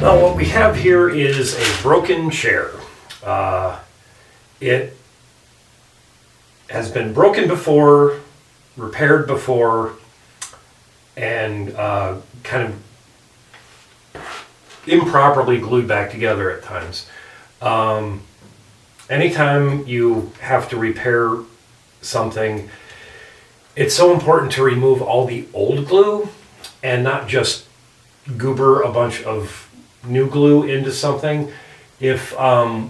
Now what we have here is a broken chair. It has been broken before, repaired before, and kind of improperly glued back together at times. Anytime you have to repair something, it's so important to remove all the old glue and not just goober a bunch of new glue into something. If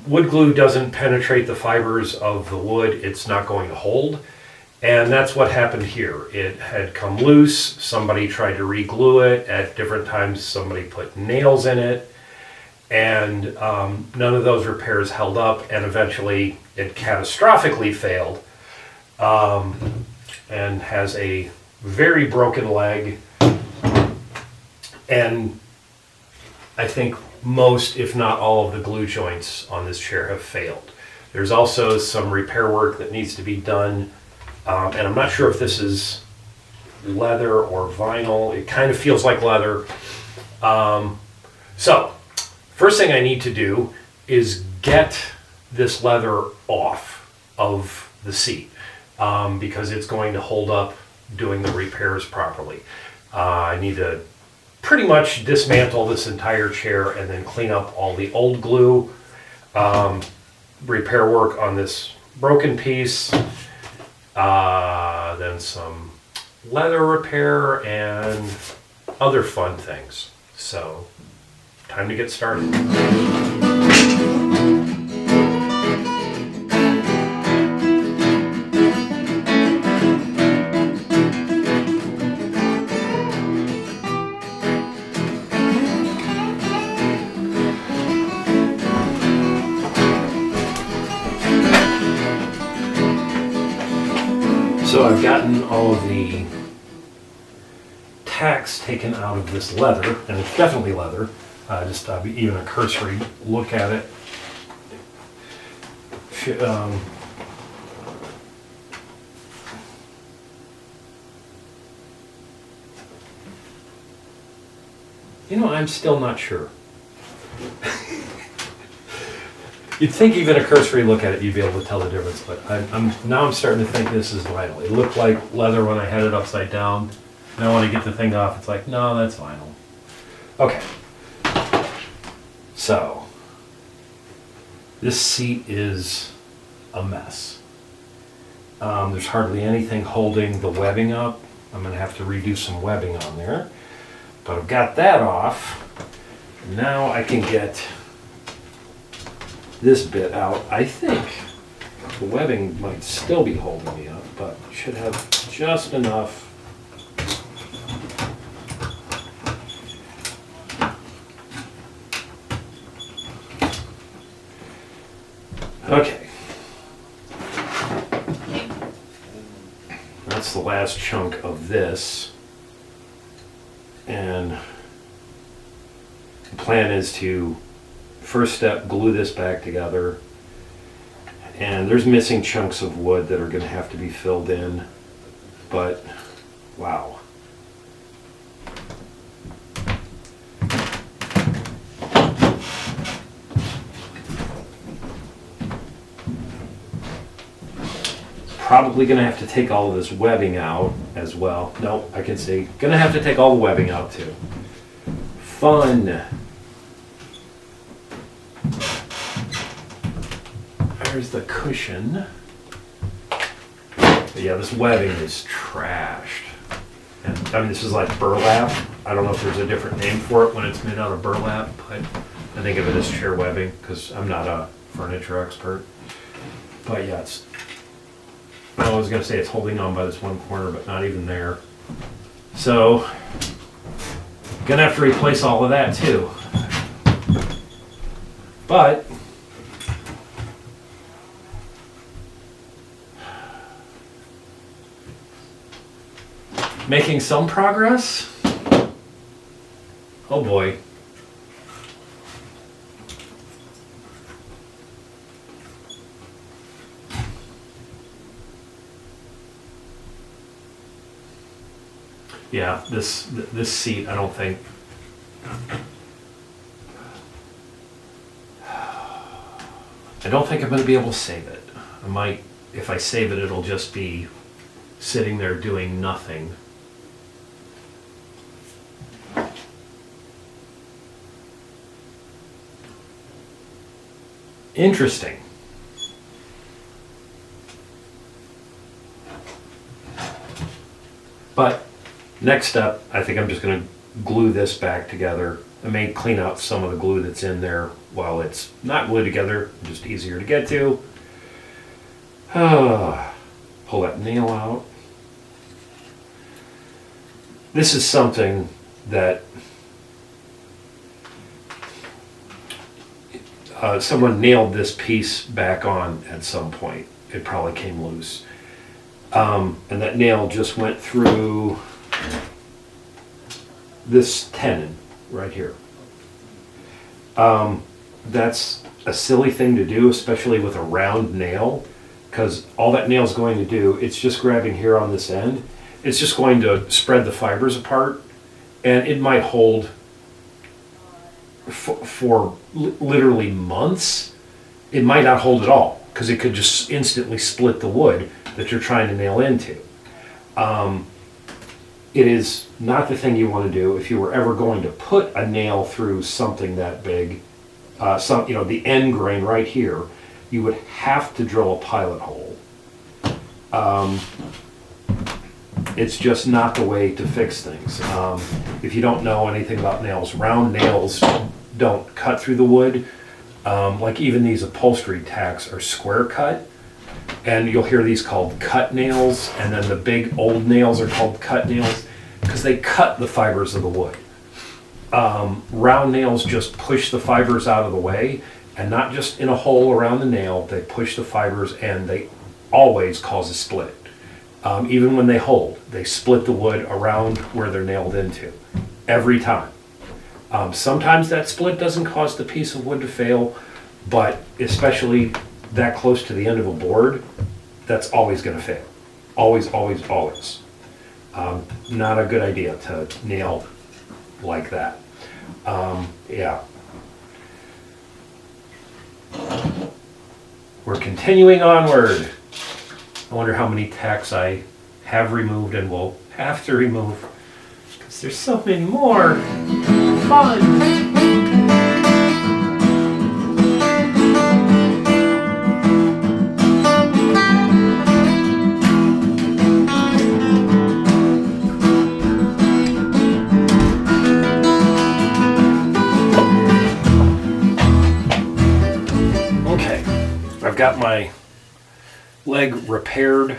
wood glue doesn't penetrate the fibers of the wood, it's not going to hold. And that's what happened here. It had come loose, somebody tried to re-glue it, at different times somebody put nails in it, and none of those repairs held up, and eventually it catastrophically failed, and has a very broken leg, and I think most, if not all, of the glue joints on this chair have failed. There's also some repair work that needs to be done. And I'm not sure if this is leather or vinyl. It kind of feels like leather. So, first thing I need to do is get this leather off of the seat because it's going to hold up doing the repairs properly. I need to pretty much dismantle this entire chair and then clean up all the old glue, repair work on this broken piece, then some leather repair and other fun things. So, time to get started. So I've gotten all of the tacks taken out of this leather, and it's definitely leather. Just even a cursory look at it. I'm still not sure. You'd think even a cursory look at it, you'd be able to tell the difference, but I'm starting to think this is vinyl. It looked like leather when I had it upside down. Now when I get the thing off, it's like, no, that's vinyl. Okay. So, this seat is a mess. There's hardly anything holding the webbing up. I'm going to have to redo some webbing on there. But I've got that off. Now I can get this bit out. I think the webbing might still be holding me up, but should have just enough. Okay. That's the last chunk of this. And the plan is to, first step, glue this back together. And there's missing chunks of wood that are going to have to be filled in. But, wow. Probably going to have to take all of this webbing out as well. No, I can see. Going to have to take all the webbing out too. Fun. There's the cushion. But yeah, this webbing is trashed. And I mean, this is like burlap. I don't know if there's a different name for it when it's made out of burlap, but I think of it as chair webbing because I'm not a furniture expert. But yeah, I was going to say it's holding on by this one corner, but not even there. So, gonna have to replace all of that too. But making some progress. Oh boy. Yeah, this seat, I don't think I don't think I'm going to be able to save it. I might, if I save it, it'll just be sitting there doing nothing. Interesting. But next step, I think I'm just going to glue this back together. I may clean out some of the glue that's in there while it's not glued together, just easier to get to. Pull that nail out. This is something that someone nailed this piece back on at some point. It probably came loose. And that nail just went through this tenon right here. That's a silly thing to do, especially with a round nail, because all that nail's going to do, it's just grabbing here on this end. It's just going to spread the fibers apart, and it might hold for literally months. It might not hold at all, because it could just instantly split the wood that you're trying to nail into. It is not the thing you want to do if you were ever going to put a nail through something that big. The end grain right here, you would have to drill a pilot hole. It's just not the way to fix things. If you don't know anything about nails, round nails don't cut through the wood. Like even these upholstery tacks are square cut. And you'll hear these called cut nails, and then the big old nails are called cut nails because they cut the fibers of the wood. Round nails just push the fibers out of the way, and not just in a hole around the nail, they push the fibers and they always cause a split. Even when they hold, they split the wood around where they're nailed into, every time. Sometimes that split doesn't cause the piece of wood to fail, but especially that close to the end of a board, that's always going to fail. Always, always, always. Not a good idea to nail like that. Yeah. We're continuing onward. I wonder how many tacks I have removed and will have to remove, because there's so many more. Fun! I've got my leg repaired.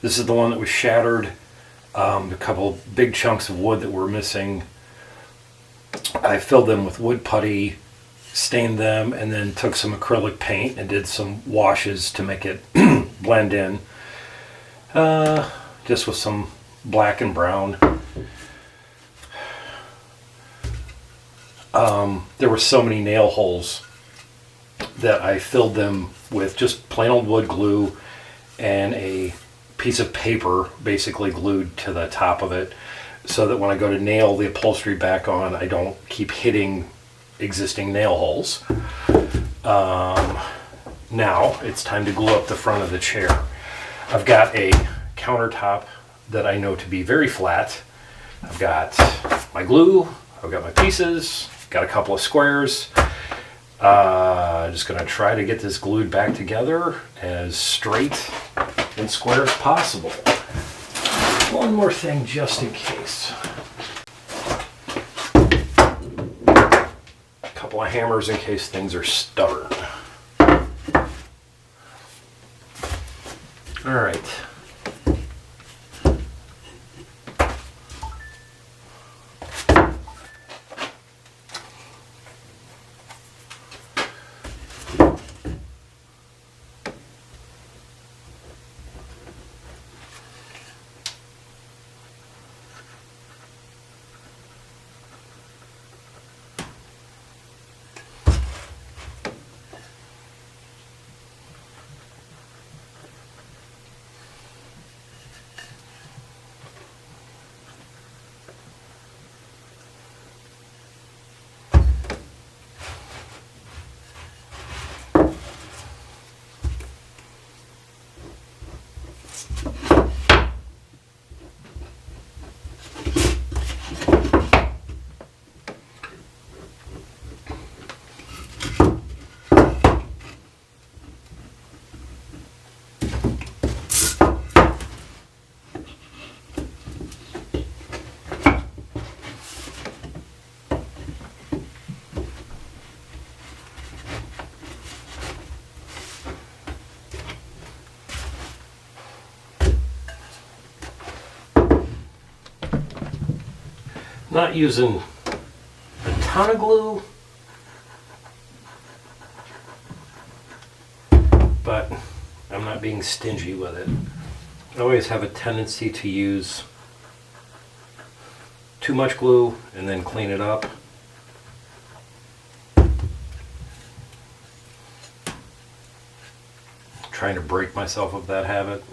This is the one that was shattered. A couple big chunks of wood that were missing. I filled them with wood putty, stained them, and then took some acrylic paint and did some washes to make it blend in. Just with some black and brown. There were so many nail holes that I filled them with just plain old wood glue and a piece of paper basically glued to the top of it, so that when I go to nail the upholstery back on, I don't keep hitting existing nail holes. Now it's time to glue up the front of the chair. I've got a countertop that I know to be very flat. I've got my glue, I've got my pieces, got a couple of squares. Just going to try to get this glued back together as straight and square as possible. One more thing just in case. A couple of hammers in case things are stubborn. All right. Not using a ton of glue, but I'm not being stingy with it. I always have a tendency to use too much glue and then clean it up. Trying to break myself of that habit.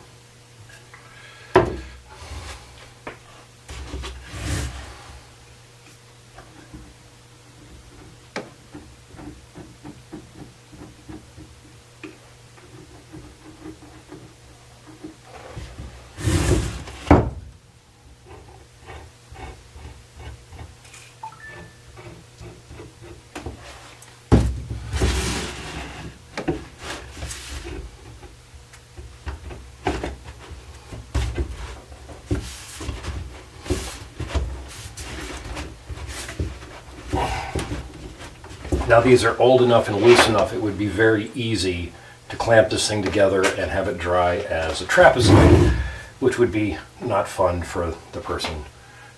Now these are old enough and loose enough, it would be very easy to clamp this thing together and have it dry as a trapezoid, which would be not fun for the person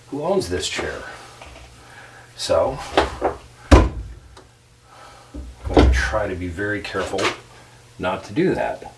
who owns this chair. So, I'm going to try to be very careful not to do that.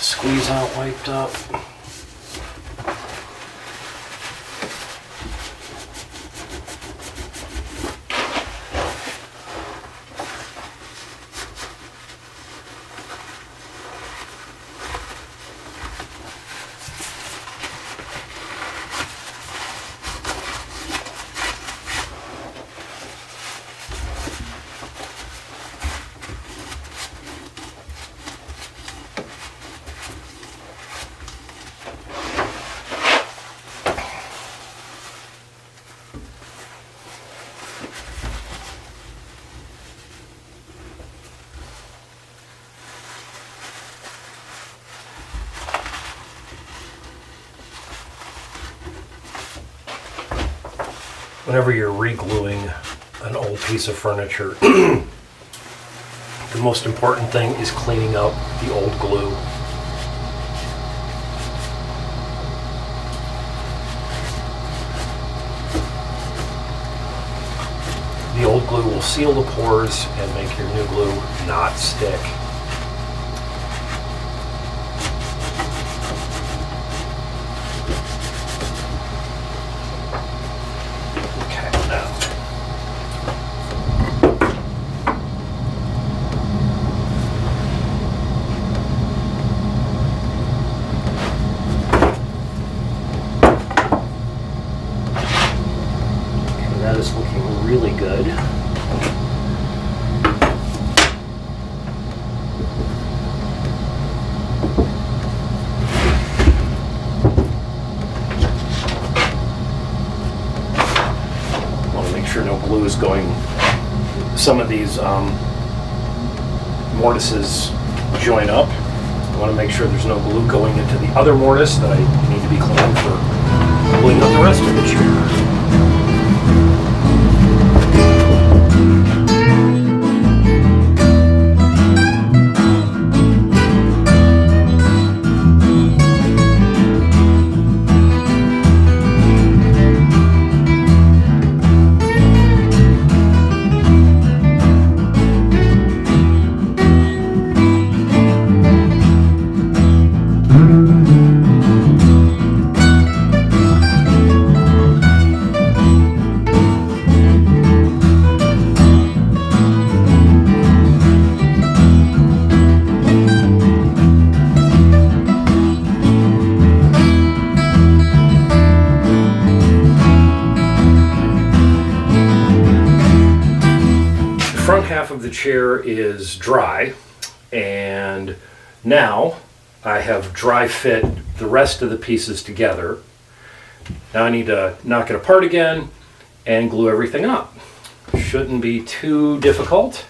Squeeze out wiped up. Whenever you're re-gluing an old piece of furniture, the most important thing is cleaning up the old glue. The old glue will seal the pores and make your new glue not stick. That is looking really good. Want to make sure no glue is going. Some of these mortises join up. I want to make sure there's no glue going into the other mortise that I need to be cleaning for gluing up the rest of the chair. half of the chair is dry, and now I have dry fit the rest of the pieces together. Now I need to knock it apart again and glue everything up. Shouldn't be too difficult.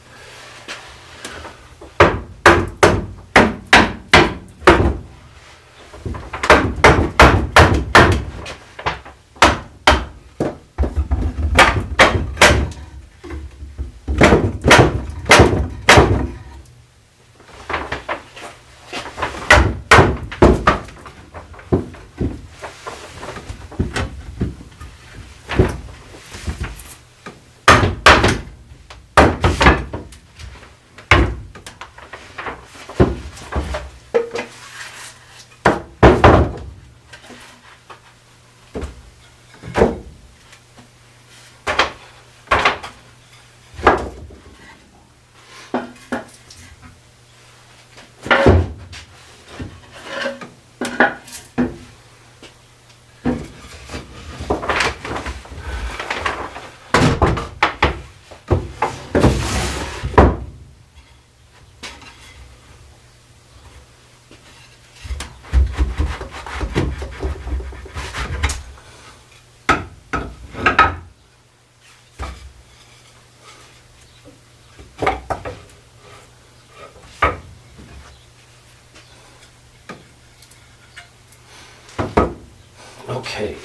Okay,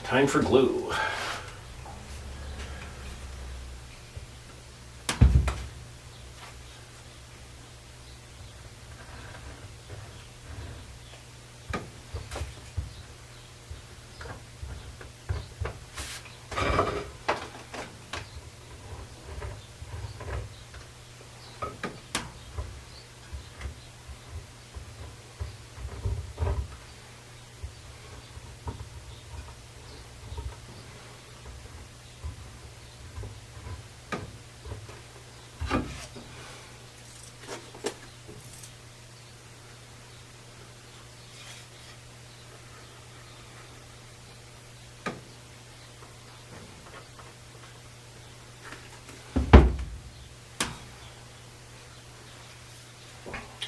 time for glue.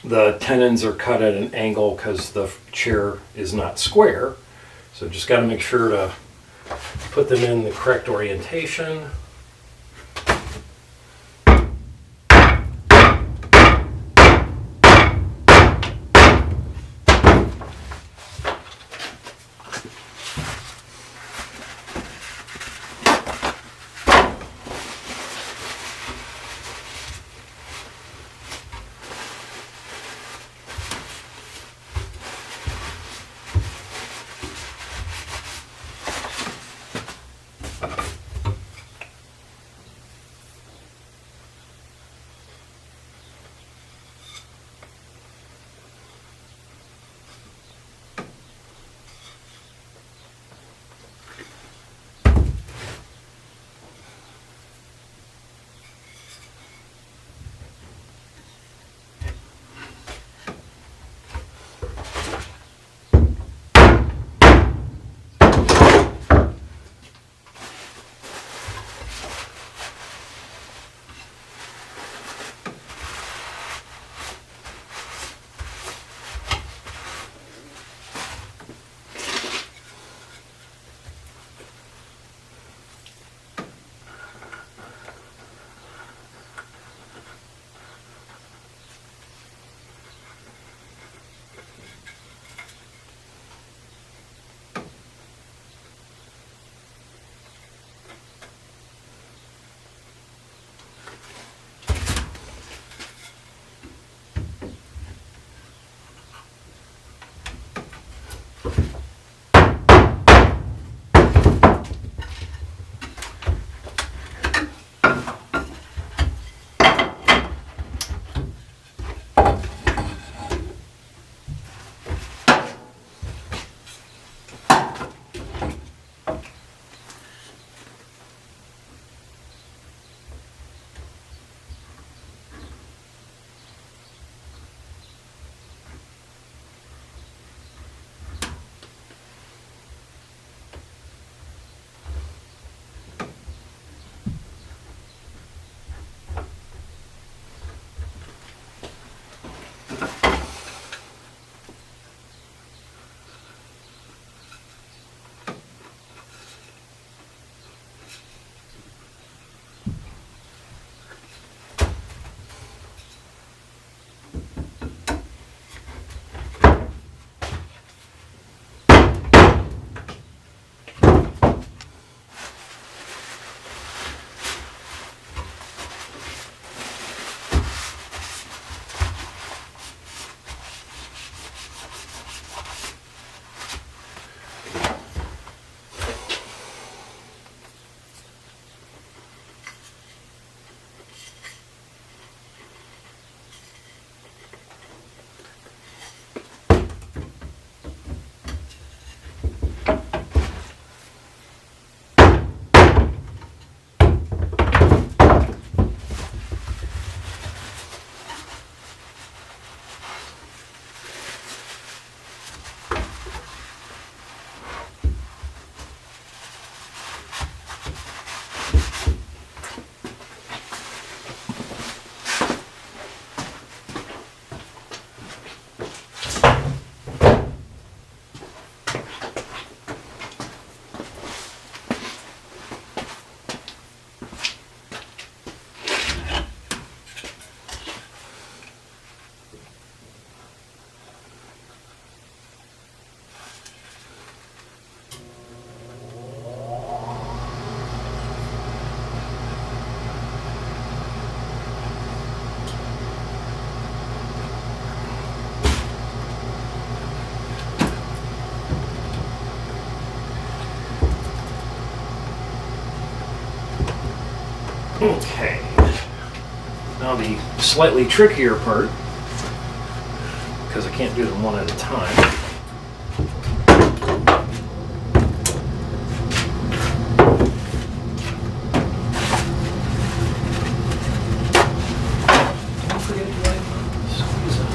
The tenons are cut at an angle because the chair is not square. So just got to make sure to put them in the correct orientation. Okay. Now the slightly trickier part, because I can't do them one at a time. Don't forget to wipe the squeeze out.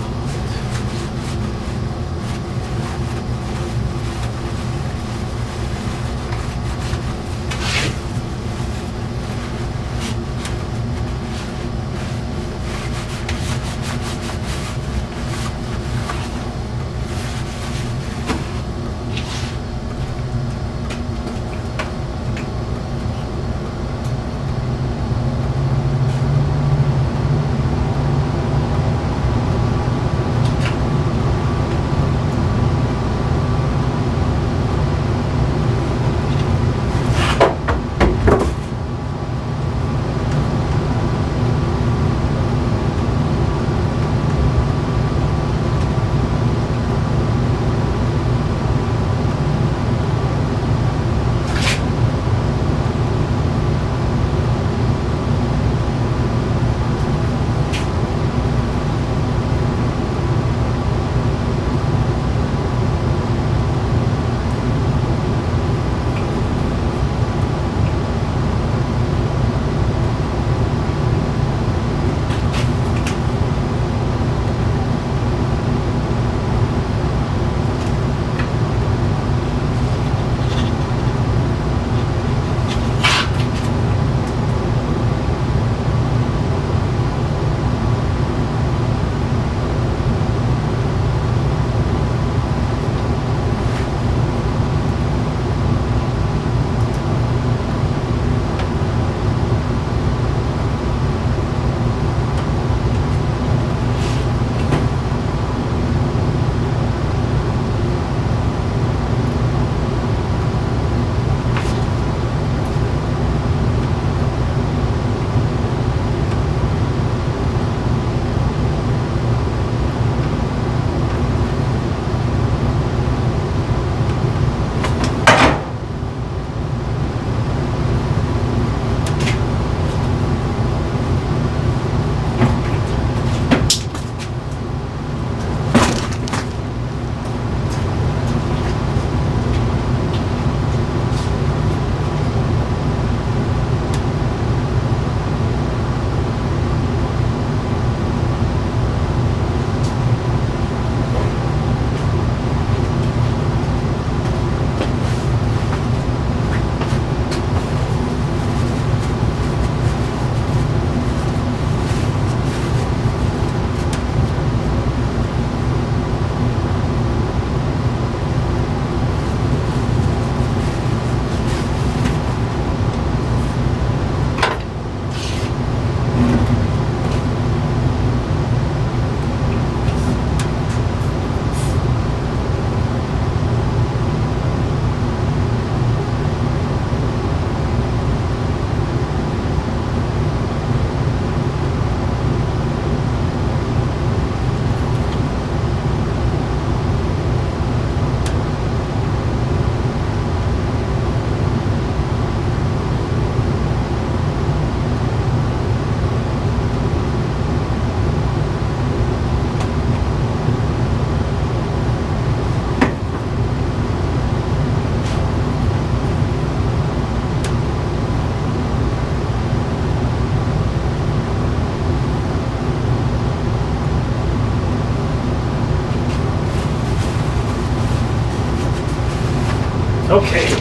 Okay.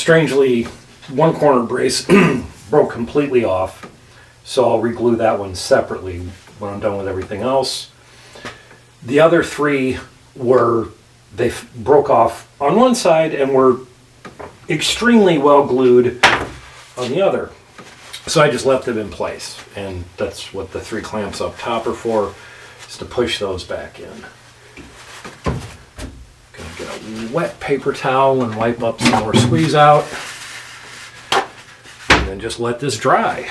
strangely, one corner brace broke completely off, so I'll re-glue that one separately when I'm done with everything else. The other three they broke off on one side and were extremely well glued on the other. So I just left them in place, and that's what the 3 clamps up top are for, is to push those back in. Gonna get a wet paper towel and wipe up some more squeeze out, and then just let this dry.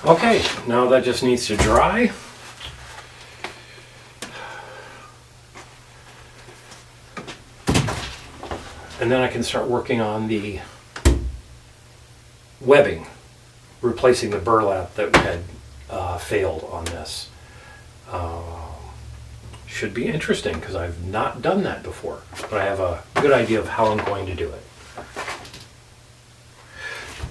Okay, now that just needs to dry. And then I can start working on the webbing, replacing the burlap that had failed on this. Should be interesting because I've not done that before, but I have a good idea of how I'm going to do it.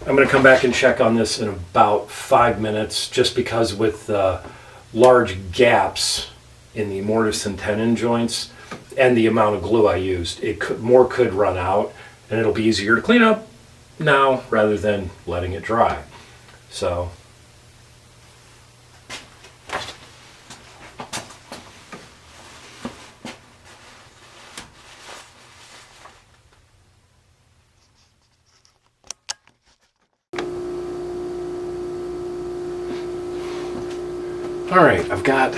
I'm going to come back and check on this in about 5 minutes, just because with large gaps in the mortise and tenon joints and the amount of glue I used, more could run out, and it'll be easier to clean up now rather than letting it dry. So alright, I've got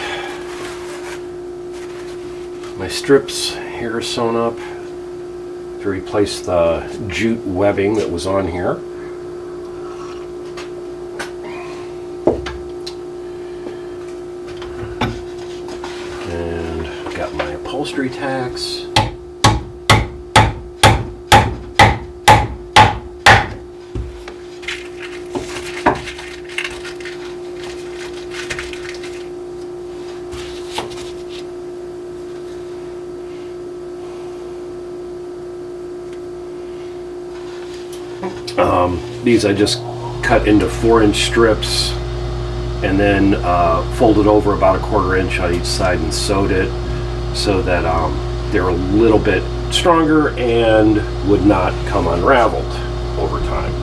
my strips here sewn up to replace the jute webbing that was on here. And I've got my upholstery tacks. These I just cut into 4-inch strips and then folded over about 1/4 inch on each side and sewed it so that they're a little bit stronger and would not come unraveled over time.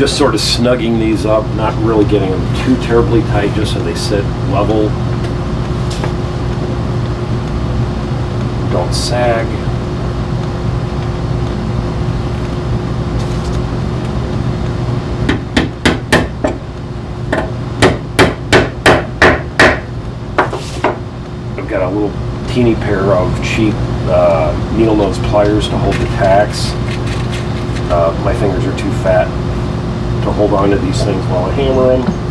just sort of snugging these up, not really getting them too terribly tight, just so they sit level. Don't sag. I've got a little teeny pair of cheap needle nose pliers to hold the tacks. My fingers are too fat to hold on to these things while I hammer them.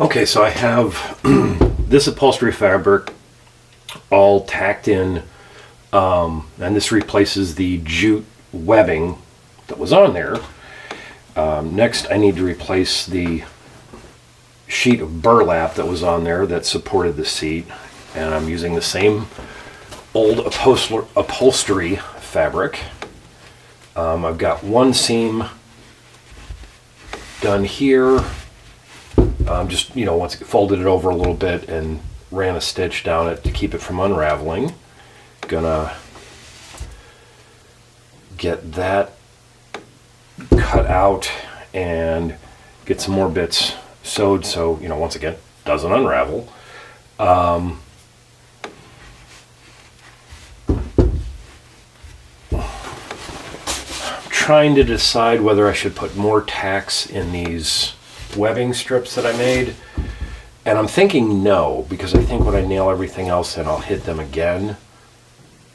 Okay, so I have this upholstery fabric all tacked in, and this replaces the jute webbing that was on there. Next, I need to replace the sheet of burlap that was on there that supported the seat, and I'm using the same old upholstery fabric. I've got one seam done here. Just, once folded it over a little bit and ran a stitch down it to keep it from unraveling. Gonna get that cut out and get some more bits sewed so, once again, doesn't unravel. Trying to decide whether I should put more tacks in these webbing strips that I made, and I'm thinking no, because I think when I nail everything else in, I'll hit them again,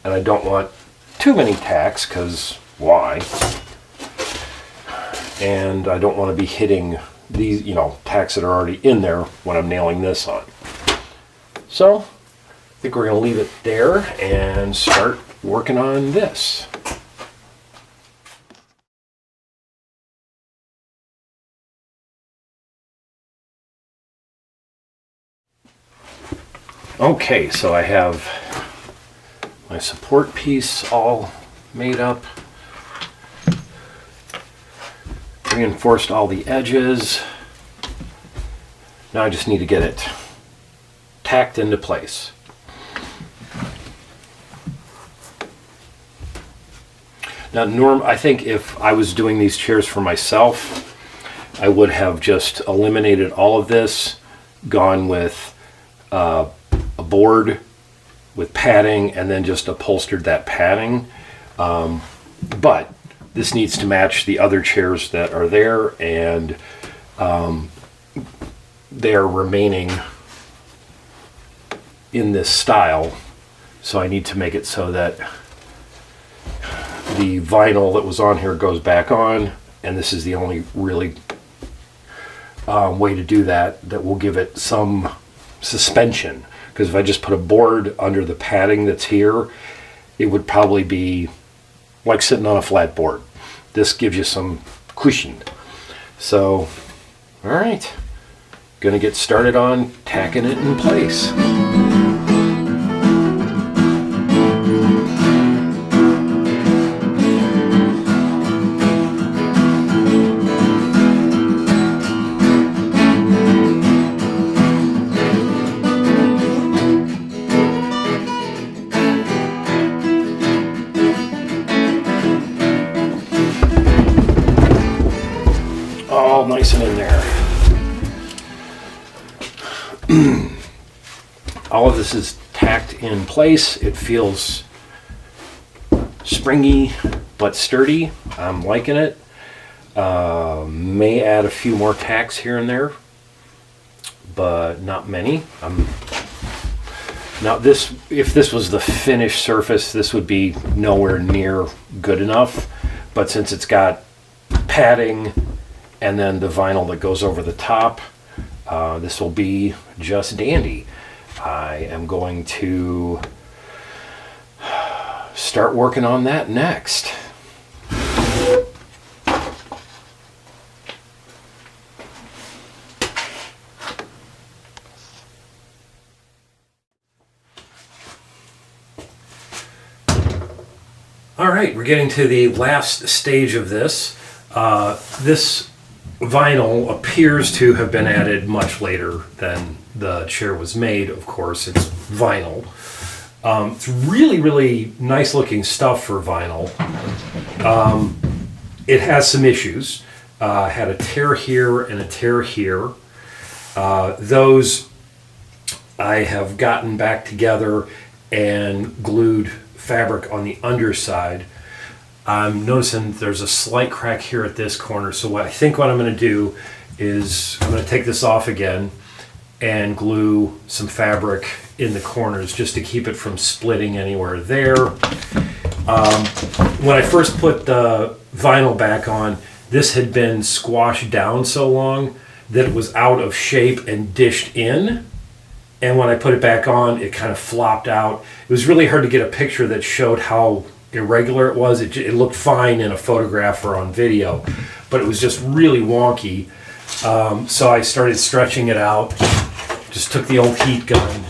and I don't want too many tacks, because why? And I don't want to be hitting these, tacks that are already in there when I'm nailing this on. So I think we're going to leave it there and start working on this. Okay, so I have my support piece all made up, reinforced all the edges. Now I just need to get it tacked into place. Now, I think if I was doing these chairs for myself, I would have just eliminated all of this, gone with a board with padding, and then just upholstered that padding. But this needs to match the other chairs that are there, and they are remaining in this style. So I need to make it so that the vinyl that was on here goes back on, and this is the only really way to do that will give it some suspension. Because if I just put a board under the padding that's here, it would probably be like sitting on a flat board. This gives you some cushion. So, all right, gonna get started on tacking it in place. All nice and in there. All of this is tacked in place. It feels springy but sturdy. I'm liking it. May add a few more tacks here and there, but not many. Now if this was the finished surface, this would be nowhere near good enough. But since it's got padding and then the vinyl that goes over the top, this will be just dandy. I am going to start working on that next. All right, we're getting to the last stage of this. This vinyl appears to have been added much later than the chair was made. Of course, it's vinyl. It's really, really nice looking stuff for vinyl. It has some issues. Had a tear here and a tear here. Those I have gotten back together and glued fabric on the underside. I'm noticing there's a slight crack here at this corner, so what I'm going to do is I'm going to take this off again and glue some fabric in the corners just to keep it from splitting anywhere there. When I first put the vinyl back on, this had been squashed down so long that it was out of shape and dished in. And when I put it back on, it kind of flopped out. It was really hard to get a picture that showed how irregular it was. It looked fine in a photograph or on video, but it was just really wonky. So I started stretching it out, just took the old heat gun.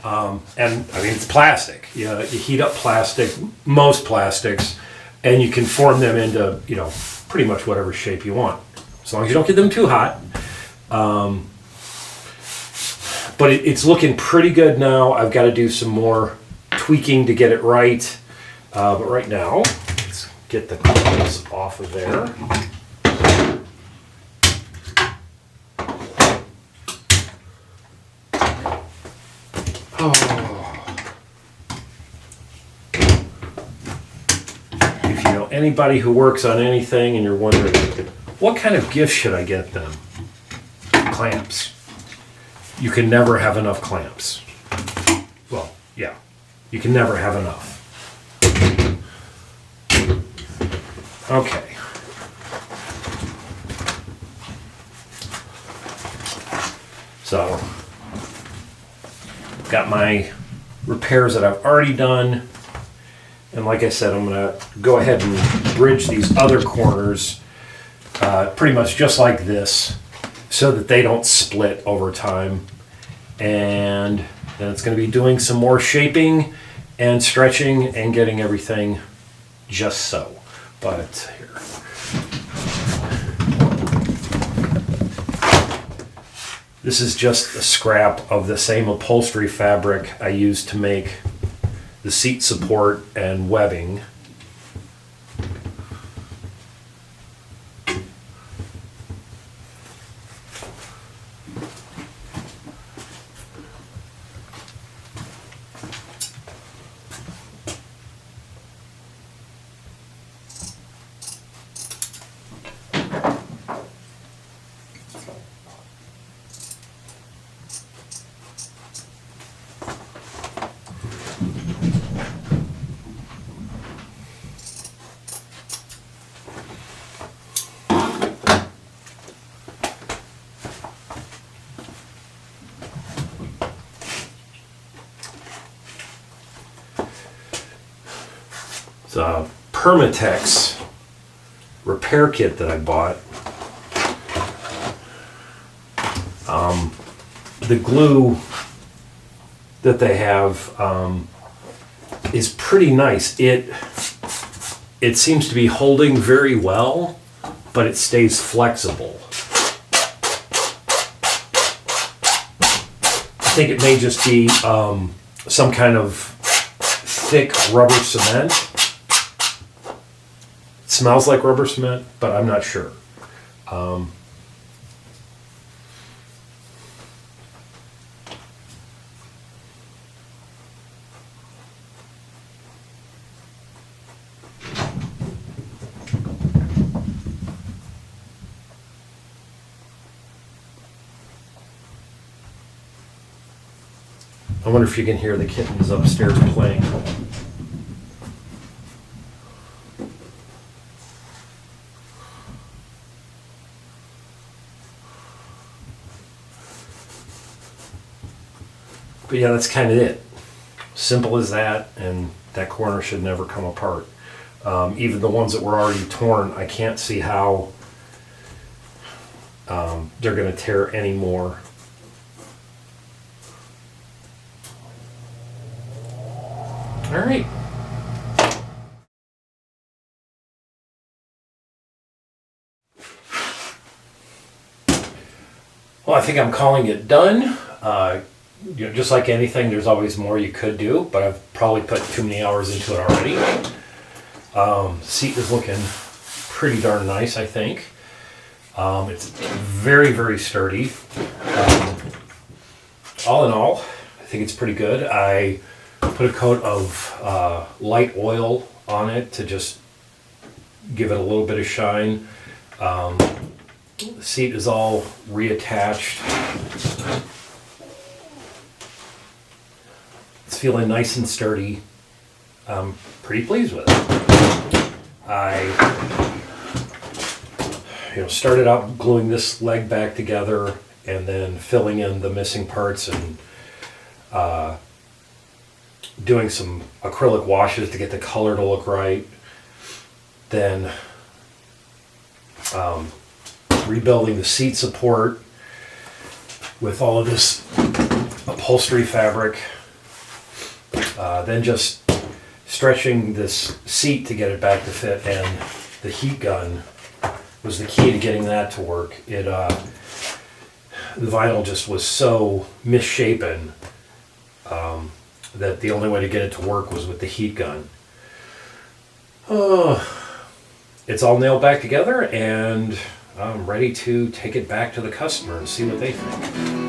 And I mean, it's plastic. You heat up plastic, most plastics, and you can form them into, pretty much whatever shape you want, as long as you don't get them too hot. But it's looking pretty good now. I've got to do some more tweaking to get it right. But right now, let's get the clothes off of there. If you know anybody who works on anything and you're wondering, what kind of gift should I get them? Clamps. You can never have enough clamps. Well, yeah, you can never have enough. Okay. So, got my repairs that I've already done. And like I said, I'm going to go ahead and bridge these other corners pretty much just like this, so that they don't split over time. And then it's going to be doing some more shaping and stretching and getting everything just so. But here. This is just a scrap of the same upholstery fabric I used to make the seat support and webbing. It's a Permatex repair kit that I bought. The glue that they have is pretty nice. It seems to be holding very well, but it stays flexible. I think it may just be some kind of thick rubber cement. It smells like rubber cement, but I'm not sure. I wonder if you can hear the kittens upstairs playing. But yeah, that's kind of it. Simple as that, and that corner should never come apart. Even the ones that were already torn, I can't see how they're going to tear any more. All right. Well, I think I'm calling it done. Just like anything, there's always more you could do, but I've probably put too many hours into it already. Seat is looking pretty darn nice, I think. It's very, very sturdy. All in all, I think it's pretty good. I put a coat of light oil on it to just give it a little bit of shine. The seat is all reattached. It's feeling nice and sturdy. I'm pretty pleased with it. started out gluing this leg back together and then filling in the missing parts and doing some acrylic washes to get the color to look right. Then rebuilding the seat support with all of this upholstery fabric. Then just stretching this seat to get it back to fit, and the heat gun was the key to getting that to work. The vinyl just was so misshapen that the only way to get it to work was with the heat gun. It's all nailed back together, and I'm ready to take it back to the customer and see what they think.